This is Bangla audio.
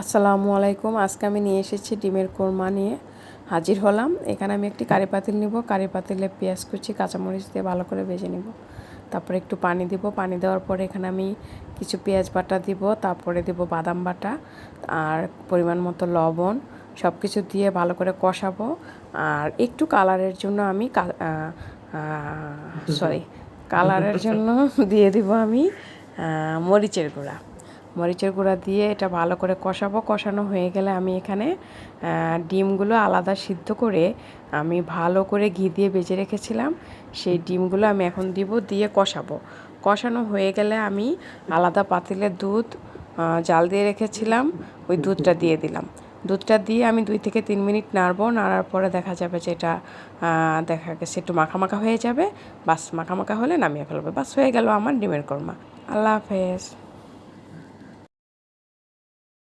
আসসালামু আলাইকুম। আজকে আমি নিয়ে এসেছি ডিমের কোরমা নিয়ে হাজির হলাম। এখানে আমি একটি কারি পাতিল নিব। কারি পাতিলে পেঁয়াজ কুচি কাঁচামরিচ দিয়ে ভালো করে ভেজে নিব। তারপরে একটু পানি দিব। পানি দেওয়ার পরে এখানে আমি কিছু পেঁয়াজ বাটা দিব, তারপরে দিব বাদাম বাটা আর পরিমাণ মতো লবণ, সব কিছু দিয়ে ভালো করে কষাবো। আর একটু কালারের জন্য আমি কালারের জন্য দিয়ে দিব আমি মরিচের গুঁড়া। মরিচের গুঁড়া দিয়ে এটা ভালো করে কষাবো। কষানো হয়ে গেলে আমি এখানে ডিমগুলো আলাদা সিদ্ধ করে আমি ভালো করে ঘি দিয়ে ভেজে রেখেছিলাম, সেই ডিমগুলো আমি এখন দিব, দিয়ে কষাবো। কষানো হয়ে গেলে আমি আলাদা পাতিলে দুধ জাল দিয়ে রেখেছিলাম, ওই দুধটা দিয়ে দিলাম। দুধটা দিয়ে আমি 2 থেকে 3 মিনিট নাড়বো। নাড়ার পরে দেখা যাবে যে এটা দেখা গেছে একটু মাখা মাখা হয়ে যাবে। বাস মাখা মাখা হলে নামিয়ে ফেলবে। বাস হয়ে গেল আমার ডিমের কোরমা। আল্লাহ হাফেজ।